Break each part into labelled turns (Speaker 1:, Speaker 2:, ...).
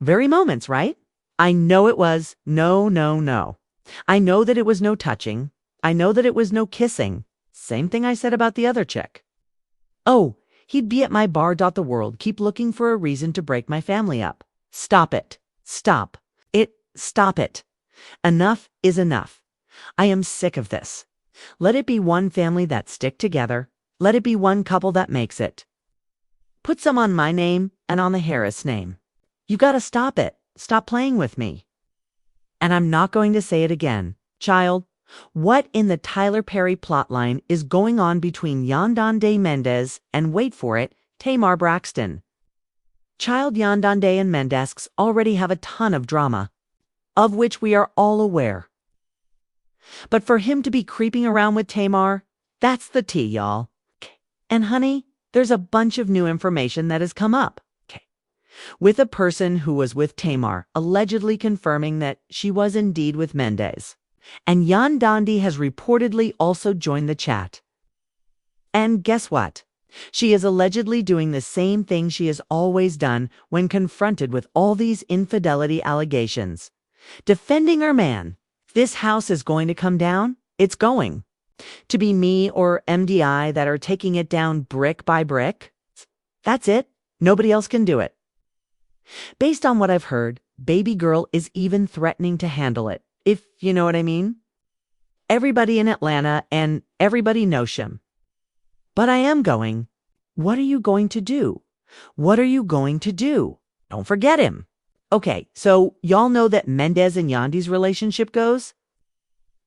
Speaker 1: very moments, right? I know it was no, no, no. I know that it was no touching. I know that it was no kissing. Same thing I said about the other chick. Oh, he'd be at my bar. The world keep looking for a reason to break my family up. Stop it. Stop. Stop it. Enough is enough. I am sick of this. Let it be one family that stick together. Let it be one couple that makes it. Put some on my name and on the Harris name. You gotta stop it. Stop playing with me. And I'm not going to say it again. Child, what in the Tyler Perry plotline is going on between Yandy and Mendeecees and, wait for it, Tamar Braxton? Child, Yandy and Mendeecees already have a ton of drama, of which we are all aware. But for him to be creeping around with Tamar, that's the tea, y'all. And honey, there's a bunch of new information that has come up. With a person who was with Tamar allegedly confirming that she was indeed with Mendeecees. And Yandy has reportedly also joined the chat. And guess what? She is allegedly doing the same thing she has always done when confronted with all these infidelity allegations. Defending her man. This house is going to come down. It's going to be me or MDI that are taking it down brick by brick. That's it. Nobody else can do it. Based on what I've heard, baby girl is even threatening to handle it, if you know what I mean. Everybody in Atlanta and everybody knows him. But I am going. What are you going to do? What are you going to do? Don't forget him. Okay, so y'all know that Mendeecees and Yandy's relationship goes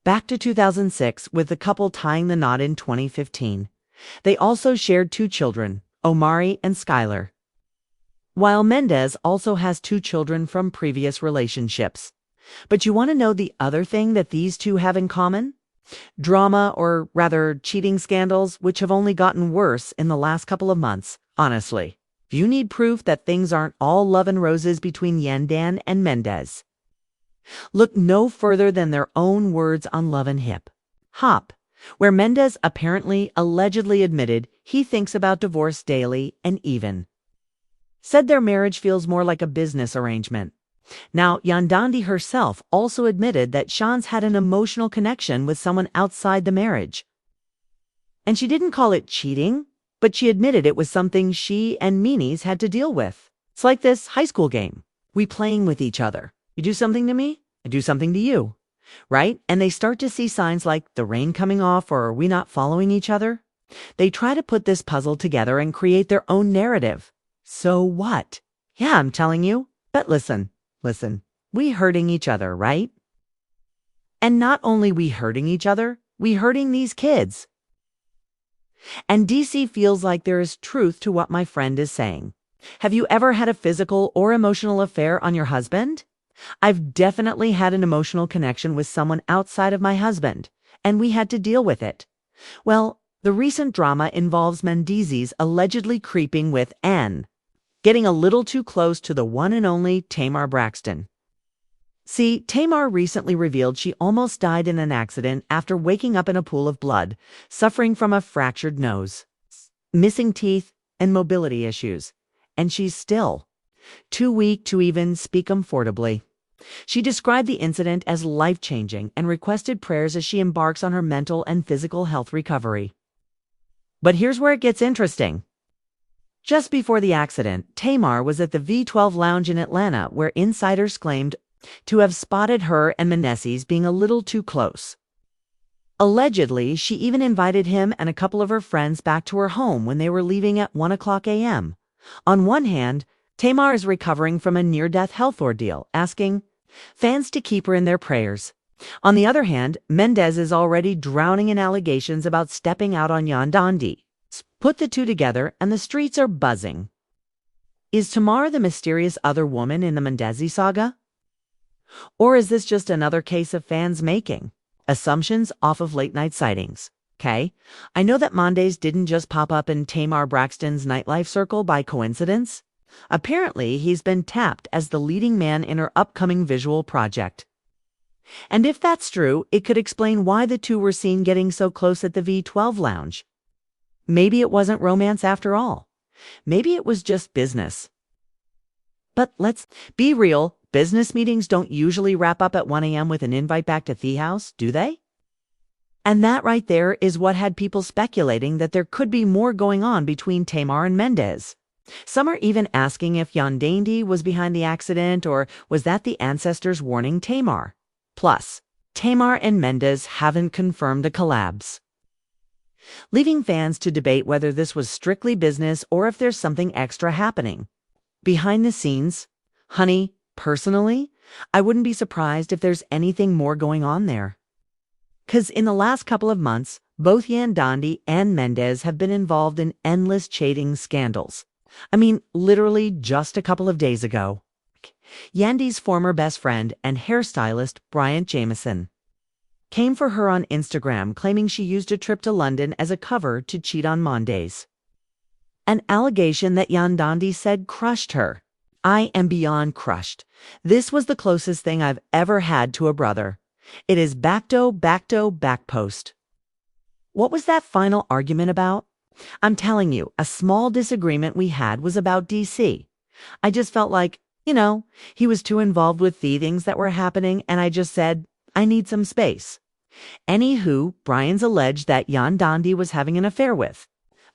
Speaker 1: back to 2006 with the couple tying the knot in 2015. They also shared 2 children, Omari and Skylar. While Mendeecees also has 2 children from previous relationships. But you want to know the other thing that these two have in common? Drama, or rather cheating scandals, which have only gotten worse in the last couple of months, honestly. If you need proof that things aren't all love and roses between Yandy and Mendeecees, look no further than their own words on Love and Hip Hop, where Mendeecees apparently allegedly admitted he thinks about divorce daily and even said their marriage feels more like a business arrangement. Now, Yandy herself also admitted that Sean's had an emotional connection with someone outside the marriage. And she didn't call it cheating, but she admitted it was something she and Mendeecees had to deal with. It's like this high school game. We playing with each other. You do something to me, I do something to you. Right? And they start to see signs like the rain coming off or are we not following each other? They try to put this puzzle together and create their own narrative. So what? Yeah, I'm telling you. But listen, we hurting each other, right? And not only we hurting each other, we hurting these kids. And DC feels like there is truth to what my friend is saying. Have you ever had a physical or emotional affair on your husband? I've definitely had an emotional connection with someone outside of my husband, and we had to deal with it. Well, the recent drama involves Mendeecees allegedly creeping with Anne, getting a little too close to the one and only Tamar Braxton. See, Tamar recently revealed she almost died in an accident after waking up in a pool of blood, suffering from a fractured nose, missing teeth, and mobility issues. And she's still too weak to even speak comfortably. She described the incident as life-changing and requested prayers as she embarks on her mental and physical health recovery. But here's where it gets interesting. Just before the accident, Tamar was at the V12 Lounge in Atlanta, where insiders claimed to have spotted her and Mendeecees being a little too close. Allegedly, she even invited him and a couple of her friends back to her home when they were leaving at 1:00 a.m. On one hand, Tamar is recovering from a near-death health ordeal, asking fans to keep her in their prayers. On the other hand, Mendeecees is already drowning in allegations about stepping out on Yandy. Put the two together and the streets are buzzing. Is Tamar the mysterious other woman in the Mendeecees saga? Or is this just another case of fans making assumptions off of late-night sightings? Okay, I know that Mendeecees didn't just pop up in Tamar Braxton's nightlife circle by coincidence. Apparently, he's been tapped as the leading man in her upcoming visual project. And if that's true, it could explain why the two were seen getting so close at the V12 Lounge. Maybe it wasn't romance after all. Maybe it was just business. But let's be real, business meetings don't usually wrap up at 1 a.m. with an invite back to the house, do they? And that right there is what had people speculating that there could be more going on between Tamar and Mendeecees. Some are even asking if Yandy was behind the accident, or was that the ancestors warning Tamar? Plus, Tamar and Mendeecees haven't confirmed a collabs, leaving fans to debate whether this was strictly business or if there's something extra happening. Behind the scenes, honey, personally, I wouldn't be surprised if there's anything more going on there. 'Cause in the last couple of months, both Yandy and Mendeecees have been involved in endless cheating scandals. I mean, literally just a couple of days ago, Yandy's former best friend and hairstylist, Bryant Jameson, came for her on Instagram claiming she used a trip to London as a cover to cheat on Mendeecees. An allegation that Yandy said crushed her. I am beyond crushed. This was the closest thing I've ever had to a brother. It is back post. What was that final argument about? I'm telling you, a small disagreement we had was about DC. I just felt like, he was too involved with the things that were happening, and I just said, I need some space. Anywho, Brian's alleged that Yandy was having an affair with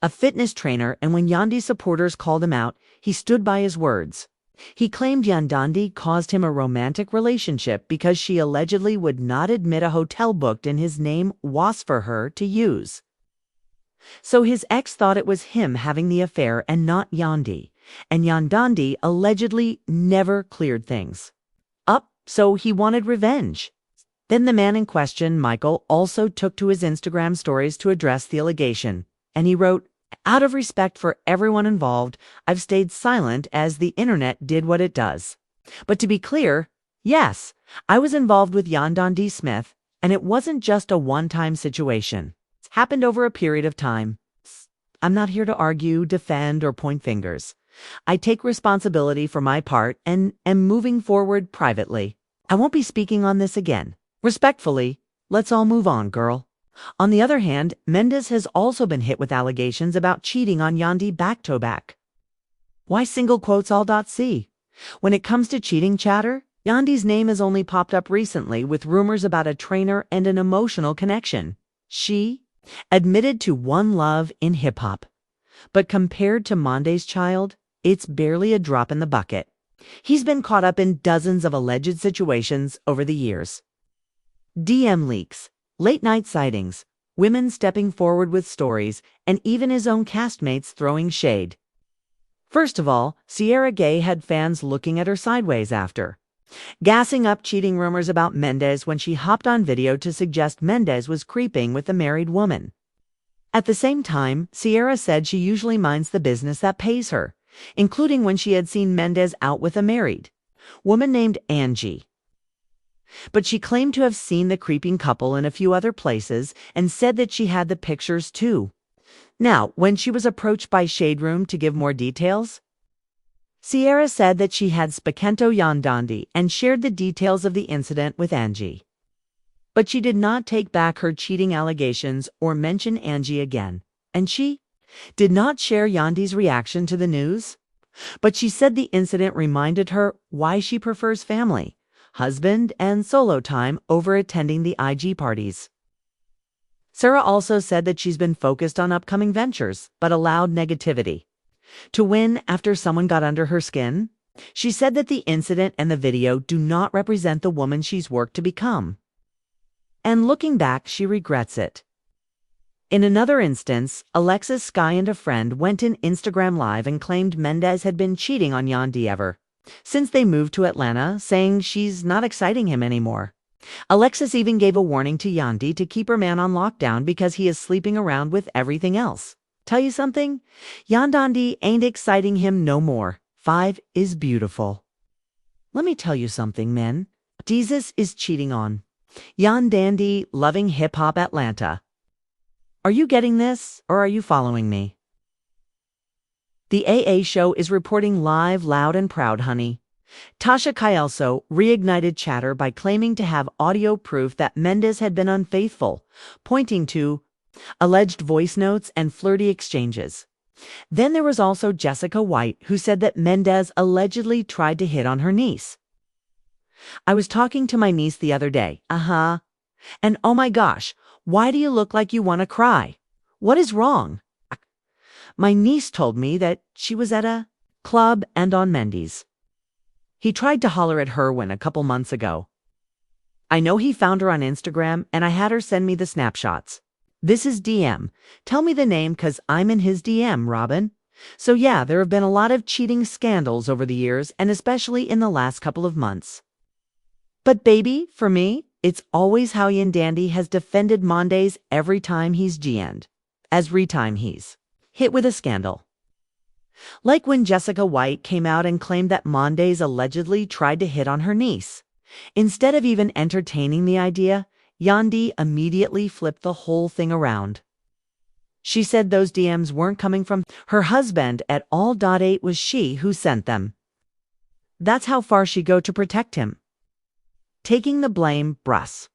Speaker 1: a fitness trainer, and when Yandy's supporters called him out, he stood by his words. He claimed Yandy caused him a romantic relationship because she allegedly would not admit a hotel booked in his name was for her to use. So his ex thought it was him having the affair and not Yandy, and Yandy allegedly never cleared things up, so he wanted revenge. Then the man in question, Michael, also took to his Instagram stories to address the allegation, and he wrote, "Out of respect for everyone involved, I've stayed silent as the internet did what it does. But to be clear, yes, I was involved with Yandy Smith, and it wasn't just a one-time situation. It's happened over a period of time. I'm not here to argue, defend, or point fingers. I take responsibility for my part and am moving forward privately. I won't be speaking on this again. Respectfully, let's all move on, girl." On the other hand, Mendeecees has also been hit with allegations about cheating on Yandy back-to-back. Why single quotes all.c? When it comes to cheating chatter, Yandy's name has only popped up recently with rumors about a trainer and an emotional connection. She admitted to one love in hip-hop. But compared to Mendeecees' child, it's barely a drop in the bucket. He's been caught up in dozens of alleged situations over the years. DM leaks, late-night sightings, women stepping forward with stories, and even his own castmates throwing shade. First of all, Sierra Gay had fans looking at her sideways after gassing up cheating rumors about Mendeecees when she hopped on video to suggest Mendeecees was creeping with a married woman. At the same time, Sierra said she usually minds the business that pays her, including when she had seen Mendeecees out with a married woman named Angie. But she claimed to have seen the creeping couple in a few other places and said that she had the pictures too. Now, when she was approached by Shade Room to give more details, Sierra said that she had spoken Yandy and shared the details of the incident with Angie. But she did not take back her cheating allegations or mention Angie again, and she did not share Yandy's reaction to the news. But she said the incident reminded her why she prefers family, husband, and solo time over attending the IG parties. Sarah also said that she's been focused on upcoming ventures, but allowed negativity to win after someone got under her skin. She said that the incident and the video do not represent the woman she's worked to become. And looking back, she regrets it. In another instance, Alexis Sky and a friend went in Instagram Live and claimed Mendeecees had been cheating on Yandy ever since they moved to Atlanta, saying she's not exciting him anymore. Alexis even gave a warning to Yandy to keep her man on lockdown because he is sleeping around with everything else. Tell you something? Yandy ain't exciting him no more. 5 is beautiful. Let me tell you something, men. Jesus is cheating on Yandy, loving hip-hop Atlanta. Are you getting this, or are you following me? The AA show is reporting live, loud, and proud, honey. Tasha Kyelso reignited chatter by claiming to have audio proof that Mendeecees had been unfaithful, pointing to alleged voice notes and flirty exchanges. Then there was also Jessica White, who said that Mendez allegedly tried to hit on her niece. I was talking to my niece the other day. And oh my gosh, why do you look like you want to cry? What is wrong? My niece told me that she was at a club and on Mendeecees. He tried to holler at Herwin a couple months ago. I know he found her on Instagram and I had her send me the snapshots. This is DM. Tell me the name 'cause I'm in his DM, Robin. So yeah, there have been a lot of cheating scandals over the years and especially in the last couple of months. But baby, for me, it's always how Yandy has defended Mendeecees every time he's GN'd. Every time he's hit with a scandal. Like when Jessica White came out and claimed that Mendeecees allegedly tried to hit on her niece. Instead of even entertaining the idea, Yandy immediately flipped the whole thing around. She said those DMs weren't coming from her husband at all. It was she who sent them. That's how far she'd go to protect him. Taking the blame, Bruss.